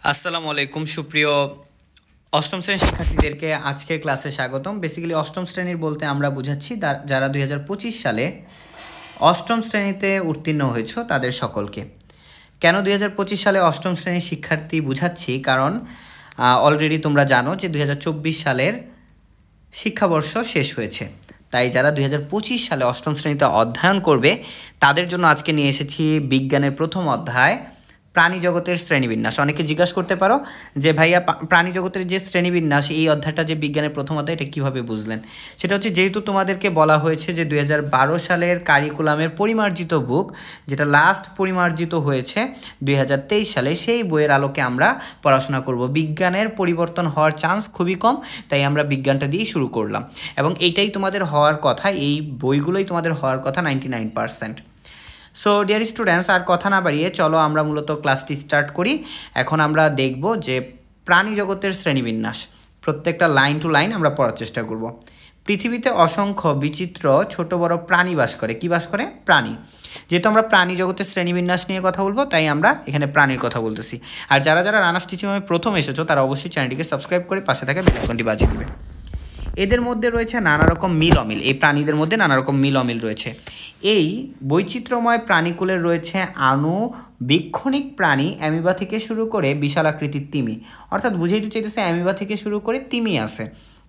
আসসালামু আলাইকুম সুপ্রিয় অষ্টম শ্রেণীর শিক্ষার্থীদেরকে আজকের ক্লাসে স্বাগতম। বেসিক্যালি অষ্টম শ্রেণীর বলতে আমরা বুঝাচ্ছি যারা 2025 সালে অষ্টম শ্রেণীতে উত্তীর্ণ হয়েছ তাদের সকলকে। কেন 2025 সালে অষ্টম শ্রেণীর শিক্ষার্থী বুঝাচ্ছি? কারণ অলরেডি তোমরা জানো যে 2024 সালের শিক্ষাবর্ষ শেষ হয়েছে, তাই যারা 2025 সালে অষ্টম শ্রেণীতে অধ্যয়ন করবে তাদের জন্য আজকে নিয়ে এসেছি বিজ্ঞানের প্রথম অধ্যায় প্রাণী জগতের শ্রেণীবিন্যাস। অনেকে জিজ্ঞাসা করতে পারো যে ভাইয়া প্রাণী জগতের যে শ্রেণীবিন্যাস, এই অধ্যায়টা যে বিজ্ঞানের প্রথম অধ্যায়, এটা কীভাবে বুঝলেন? সেটা হচ্ছে, যেহেতু তোমাদেরকে বলা হয়েছে যে 2012 সালের কারিকুলামের পরিমার্জিত বুক, যেটা লাস্ট পরিমার্জিত হয়েছে 2023 সালে, সেই বইয়ের আলোকে আমরা পড়াশোনা করব। বিজ্ঞানের পরিবর্তন হওয়ার চান্স খুবই কম, তাই আমরা বিজ্ঞানটা দিয়েই শুরু করলাম এবং এইটাই তোমাদের হওয়ার কথা, এই বইগুলোই তোমাদের হওয়ার কথা 99%। সো ডিয়ার স্টুডেন্টস, আর কথা না বাড়িয়ে চলো আমরা মূলত ক্লাসটি স্টার্ট করি। এখন আমরা দেখব যে প্রাণী জগতের শ্রেণীবিন্যাস, প্রত্যেকটা লাইন টু লাইন আমরা পড়ার চেষ্টা করব। পৃথিবীতে অসংখ্য বিচিত্র ছোট বড় প্রাণী বাস করে। কি বাস করে? প্রাণী। যেহেতু আমরা প্রাণী জগতের শ্রেণীবিন্যাস নিয়ে কথা বলবো, তাই আমরা এখানে প্রাণীর কথা বলতেছি। আর যারা যারা রানার্স টিচিং আমি প্রথম এসেছো, তারা অবশ্যই চ্যানেলটিকে সাবস্ক্রাইব করে পাশে থাকা বেল আইকনটি বাজিয়ে দেবে। এদের মধ্যে রয়েছে নানা রকম মিল অমিল, এই প্রাণীদের মধ্যে নানা রকম মিল অমিল রয়েছে। এই বৈচিত্র্যময় প্রাণীকুলের রয়েছে আণুবীক্ষণিক প্রাণী, অ্যামিবা থেকে শুরু করে বিশাল আকৃতির তিমি। অর্থাৎ বুঝাইতে চাইতেছে অ্যামিবা থেকে শুরু করে তিমি আছে,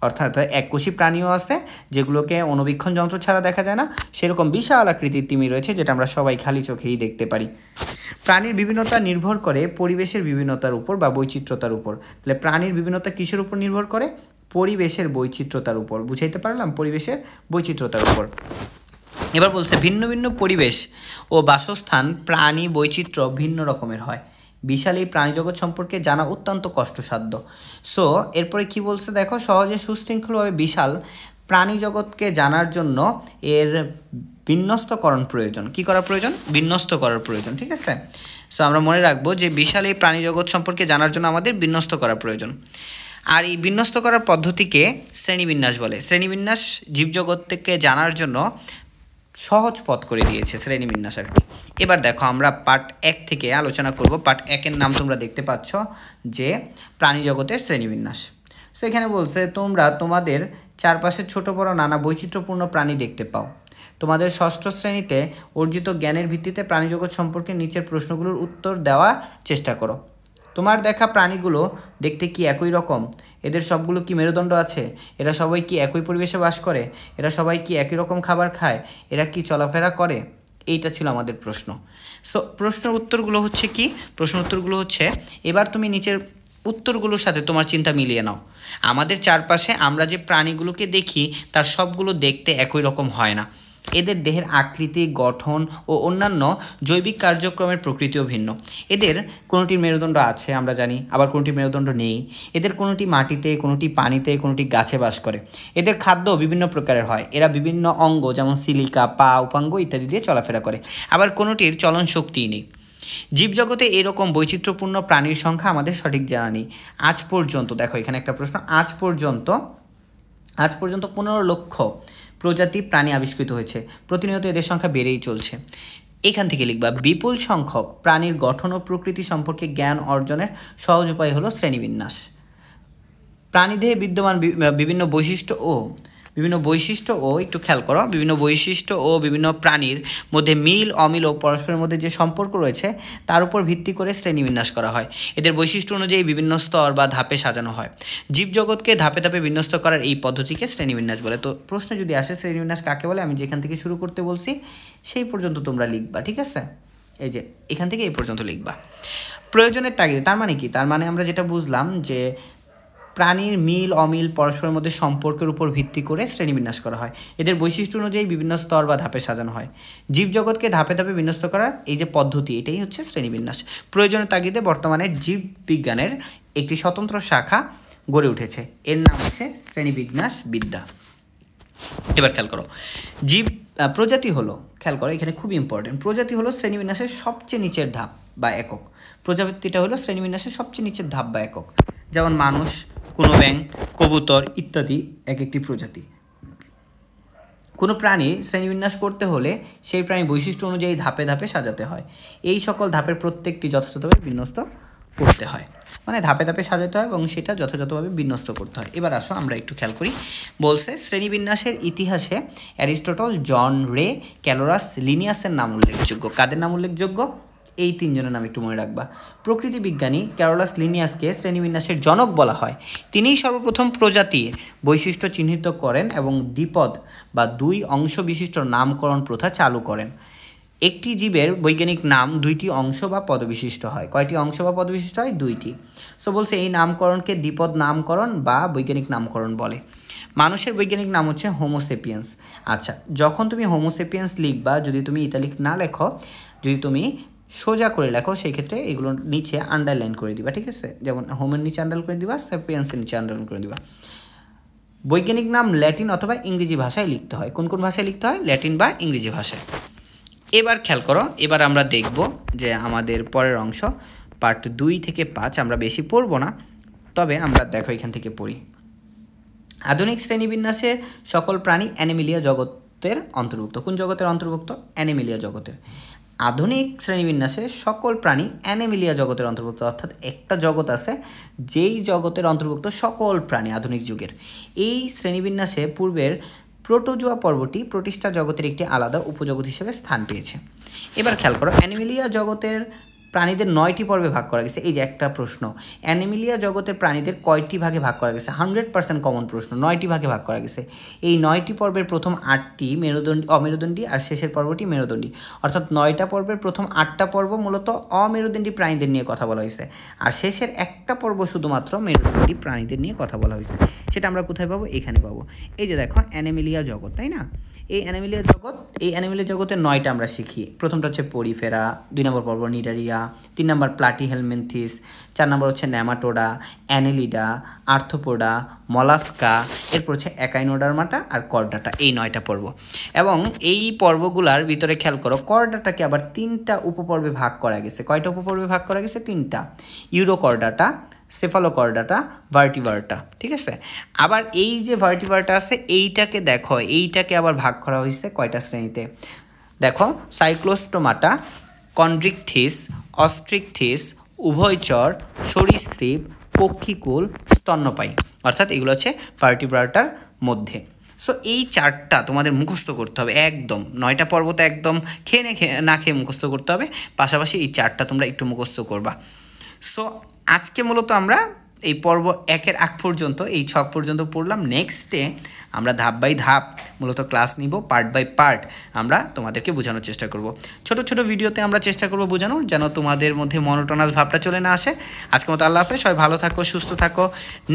অর্থাৎ এককোষী প্রাণীও আছে যেগুলোকে অণুবীক্ষণ যন্ত্র ছাড়া দেখা যায় না, সেরকম বিশাল আকৃতির তিমি রয়েছে যেটা আমরা সবাই খালি চোখেই দেখতে পারি। প্রাণীর বিভিন্নতা নির্ভর করে পরিবেশের বিভিন্নতার উপর বা বৈচিত্র্যতার উপর। তাহলে প্রাণীর বিভিন্নতা কিসের উপর নির্ভর করে? পরিবেশের বৈচিত্র্যতার উপর। বুঝাইতে পারলাম? পরিবেশের বৈচিত্র্যতার উপর। এবার বলছে ভিন্ন ভিন্ন পরিবেশ ও বাসস্থান প্রাণী বৈচিত্র্য ভিন্ন রকমের হয়। বিশাল এই প্রাণী জগৎ সম্পর্কে জানা অত্যন্ত কষ্টসাধ্য। সো এরপরে কি বলছে দেখো, সহজে সুশৃঙ্খলভাবে বিশাল প্রাণী জগৎকে জানার জন্য এর বিন্যস্তকরণ প্রয়োজন। কি করা প্রয়োজন? বিন্যস্ত করার প্রয়োজন। ঠিক আছে? সো আমরা মনে রাখবো যে বিশাল এই প্রাণী জগৎ সম্পর্কে জানার জন্য আমাদের বিন্যস্ত করা প্রয়োজন। আর এই বিন্যস্ত করার পদ্ধতিকে শ্রেণীবিন্যাস বলে। শ্রেণীবিন্যাস জীবজগৎকে জানার জন্য সহজ পথ করে দিয়েছে শ্রেণীবিন্যাস আর কি। এবার দেখো আমরা পার্ট 1 থেকে আলোচনা করব। পার্ট 1-এর নাম তোমরা দেখতে পাচ্ছ যে প্রাণী জগতের শ্রেণীবিন্যাস। সো এখানে বলছে তোমরা তোমাদের চারপাশে ছোট বড় নানা বৈচিত্র্যপূর্ণ প্রাণী দেখতে পাও। তোমাদের ষষ্ঠ শ্রেণীতে অর্জিত জ্ঞানের ভিত্তিতে প্রাণীজগৎ সম্পর্কে নিচের প্রশ্নগুলোর উত্তর দেওয়ার চেষ্টা করো। তোমার দেখা প্রাণীগুলো দেখতে কি একই রকম? এদের সবগুলো কি মেরুদণ্ড আছে? এরা সবাই কি একই পরিবেশে বাস করে? এরা সবাই কি একই রকম খাবার খায়? এরা কি চলাফেরা করে? এইটা ছিল আমাদের প্রশ্ন। সো প্রশ্নের উত্তরগুলো হচ্ছে কি? প্রশ্ন উত্তরগুলো হচ্ছে, এবার তুমি নিচের উত্তরগুলোর সাথে তোমার চিন্তা মিলিয়ে নাও। আমাদের চারপাশে আমরা যে প্রাণীগুলোকে দেখি তার সবগুলো দেখতে একই রকম হয় না। এদের দেহের আকৃতি, গঠন ও অন্যান্য জৈবিক কার্যক্রমের প্রকৃতিও ভিন্ন। এদের কোনোটির মেরুদণ্ড আছে আমরা জানি, আবার কোনোটির মেরুদণ্ড নেই। এদের কোনোটি মাটিতে, কোনোটি পানিতে, কোনোটি গাছে বাস করে। এদের খাদ্য বিভিন্ন প্রকারের হয়। এরা বিভিন্ন অঙ্গ যেমন সিলিকা, পা, উপাঙ্গ ইত্যাদি দিয়ে চলাফেরা করে। আবার কোনোটির চলন শক্তিই নেই। জীবজগতে এরকম বৈচিত্র্যপূর্ণ প্রাণীর সংখ্যা আমাদের সঠিক জানা নেই। আজ পর্যন্ত, দেখো এখানে একটা প্রশ্ন, আজ পর্যন্ত 15 লক্ষ প্রজাতি প্রাণী আবিষ্কৃত হয়েছে। প্রতিনিয়ত এদের সংখ্যা বেড়েই চলছে। এখান থেকে লিখবা, বিপুল সংখ্যক প্রাণীর গঠন ও প্রকৃতি সম্পর্কে জ্ঞান অর্জনের সহজ উপায় হলো শ্রেণীবিন্যাস। প্রাণীদেহে বিদ্যমান বিভিন্ন বৈশিষ্ট্য ও একটু খেয়াল করো, বিভিন্ন বৈশিষ্ট্য ও বিভিন্ন প্রাণীর মধ্যে মিল অমিল ও পরস্পরের মধ্যে যে সম্পর্ক রয়েছে তার উপর ভিত্তি করে শ্রেণীবিন্যাস করা হয়। এদের বৈশিষ্ট্য অনুযায়ী বিভিন্ন স্তর বা ধাপে সাজানো হয়। জীবজগৎকে ধাপে ধাপে বিন্যস্ত করার এই পদ্ধতিকে শ্রেণীবিন্যাস বলে। তো প্রশ্ন যদি আসে শ্রেণীবিন্যাস কাকে বলে, আমি যেখান থেকে শুরু করতে বলছি সেই পর্যন্ত তোমরা লিখবা। ঠিক আছে? এই যে এখান থেকে এই পর্যন্ত লিখবা। প্রয়োজনের তাগিদে, তার মানে কি? তার মানে আমরা যেটা বুঝলাম যে প্রাণীর মিল অমিল পরস্পরের মধ্যে সম্পর্কের উপর ভিত্তি করে শ্রেণীবিন্যাস করা হয়। এদের বৈশিষ্ট্য অনুযায়ী বিভিন্ন স্তর বা ধাপে সাজানো হয়। জীবজগৎকে ধাপে ধাপে বিন্যস্ত করার এই যে পদ্ধতি, এটাই হচ্ছে শ্রেণীবিন্যাস। প্রয়োজনের তাগিদে বর্তমানে জীববিজ্ঞানের একটি স্বতন্ত্র শাখা গড়ে উঠেছে, এর নাম হচ্ছে শ্রেণীবিন্যাস বিদ্যা। এবার খেয়াল করো, প্রজাতি হলো, খেয়াল করো এখানে খুব ইম্পর্টেন্ট, প্রজাতি হলো শ্রেণীবিন্যাসের সবচেয়ে নিচের ধাপ বা একক। প্রজাতিটা হলো শ্রেণীবিন্যাসের সবচেয়ে নিচের ধাপ বা একক। যেমন মানুষ, কোনো ব্যাঙ, কবুতর ইত্যাদি এক একটি প্রজাতি। কোনো প্রাণী শ্রেণীবিন্যাস করতে হলে সেই প্রাণী বৈশিষ্ট্য অনুযায়ী ধাপে ধাপে সাজাতে হয়। এই সকল ধাপের প্রত্যেকটি যথাযথভাবে বিন্যস্ত করতে হয়, মানে ধাপে ধাপে সাজাতে হয় এবং সেটা যথাযথভাবে বিন্যস্ত করতে হয়। এবার আসো আমরা একটু খেয়াল করি। বলছে শ্রেণীবিন্যাসের ইতিহাসে অ্যারিস্টটল, জন রে, ক্যালোরাস, লিনিয়াসের নাম উল্লেখযোগ্য। কাদের নাম উল্লেখযোগ্য? এই তিনজনের নাম একটু মনে রাখবা। প্রকৃতি বিজ্ঞানী ক্যারোলাস লিনিয়াসকে শ্রেণীবিন্যাসের জনক বলা হয়। তিনিই সর্বপ্রথম প্রজাতির বৈশিষ্ট্য চিহ্নিত করেন এবং দ্বিপদ বা দুই অংশ বিশিষ্ট নামকরণ প্রথা চালু করেন। একটি জীবের বৈজ্ঞানিক নাম দুইটি অংশ বা পদবিশিষ্ট হয়। কয়টি অংশ বা পদবিশিষ্ট হয়? দুইটি। সো বলছে এই নামকরণকে দ্বিপদ নামকরণ বা বৈজ্ঞানিক নামকরণ বলে। মানুষের বৈজ্ঞানিক নাম হচ্ছে হোমোসেপিয়েন্স। আচ্ছা, যখন তুমি হোমোসেপিয়েন্স লিখবা, যদি তুমি ইতালিক না লেখো, যদি তুমি সোজা করে লেখো, সেই ক্ষেত্রে এগুলোর নিচে আন্ডারলাইন করে দিবা, ঠিক আছে? যেমন হোমের নিচে আন্ডারলাইন করে দিবা, সেপিয়েন্সের নিচে আন্ডারলাইন করে দিবা। বৈজ্ঞানিক নাম ল্যাটিন অথবা ইংরেজি ভাষায় লিখতে হয়। কোন কোন ভাষায় লিখতে হয়? ল্যাটিন বা ইংরেজি ভাষায়। এবার খেয়াল করো, এবার আমরা দেখব যে আমাদের পরের অংশ পার্ট 2 থেকে 5 আমরা বেশি পড়ব না, তবে আমরা দেখো এখান থেকে পড়ি। আধুনিক শ্রেণীবিন্যাসে সকল প্রাণী অ্যানিমেলিয়া জগতের অন্তর্ভুক্ত। কোন জগতের অন্তর্ভুক্ত? অ্যানিমেলিয়া জগতের। আধুনিক শ্রেণীবিন্যাসে সকল প্রাণী অ্যানিমেলিয়া জগতের অন্তর্ভুক্ত, অর্থাৎ একটা জগৎ আছে যেই জগতের অন্তর্ভুক্ত সকল প্রাণী আধুনিক যুগের। এই শ্রেণীবিন্যাসে পূর্বের প্রোটোজোয়া পর্বটি প্রোটিস্টা জগতের একটি আলাদা উপজগৎ হিসেবে স্থান পেয়েছে। এবার খেয়াল করো, অ্যানিমেলিয়া জগতের প্রাণীদের 9টি পর্বে ভাগ করা গেছে। এই যে একটা প্রশ্ন, অ্যানিমেলিয়া জগতের প্রাণীদের কয়টি ভাগে ভাগ করা গেছে? 100% কমন প্রশ্ন। 9টি ভাগে ভাগ করা গেছে। এই 9টি পর্বের প্রথম 8টি অমেরুদণ্ডী আর শেষের পর্বটি মেরুদণ্ডী, অর্থাৎ 9টা পর্বের প্রথম 8টা পর্ব মূলত অমেরুদণ্ডী প্রাণীদের নিয়ে কথা বলা হয়েছে, আর শেষের একটা পর্ব শুধুমাত্র মেরুদণ্ডী প্রাণীদের নিয়ে কথা বলা হয়েছে। সেটা আমরা কোথায় পাবো? এখানে পাবো। এই যে দেখো অ্যানিমেলিয়া জগৎ, তাই না? এই অ্যানিমেলিয়া জগতের 9টা আমরা শিখি। প্রথমটা হচ্ছে পরিফেরা, 2 নম্বর পর্ব নিডারিয়া, 3 নম্বর প্লাটিহেলমিনথিস, 4 নম্বর হচ্ছে নেমাটোডা, অ্যানেলিডা, আর্থ্রোপোডা, মলাস্কা, এরপর হচ্ছে একাইনোডার্মাটা আর কর্ডাটা। এই 9টা পর্ব। এবং এই পর্বগুলার ভিতরে খেয়াল করো, কর্ডাটাকে আবার 3টা উপপর্বে ভাগ করা গেছে। কয়টা উপপর্বে ভাগ করা গেছে? 3টা। ইউরোকর্ডাটা, সেফালোকর্ডাটা, ভার্টিভার্টা, ঠিক আছে? আবার এই যে ভার্টিভার্টা আছে, এইটাকে দেখো, এইটাকে আবার ভাগ করা হয়েছে কয়টা শ্রেণীতে? দেখো, সাইক্লোস্টোমাটা, কন্ড্রিকথিস, অস্ট্রিকথিস, উভয়চর, সরীসৃপ, পক্ষীকুল, স্তন্যপায়ী, অর্থাৎ এগুলো হচ্ছে ভার্টিভার্টার মধ্যে। সো এই 4টা তোমাদের মুখস্থ করতে হবে একদম। 9টা পর্বতে একদম না খেয়ে মুখস্থ করতে হবে, পাশাপাশি এই 4টা তোমরা একটু মুখস্থ করবা। সো আজকে মূলত আমরা এই পর্ব 1-এর আগ পর্যন্ত, এই ছক পর্যন্ত পড়লাম। নেক্সটে আমরা ধাপ বাই ধাপ মূলত ক্লাস নিব, পার্ট বাই পার্ট আমরা তোমাদেরকে বোঝানোর চেষ্টা করব। ছোট ছোট ভিডিওতে আমরা চেষ্টা করব বোঝানোর, যেন তোমাদের মধ্যে মনোটোনাস ভাবটা চলে না আসে। আজকের মতো আল্লাহ হাফেজ, সবাই ভালো থাকো, সুস্থ থাকো।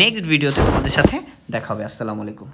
নেক্সট ভিডিওতে তোমাদের সাথে দেখা হবে। আসসালামু আলাইকুম।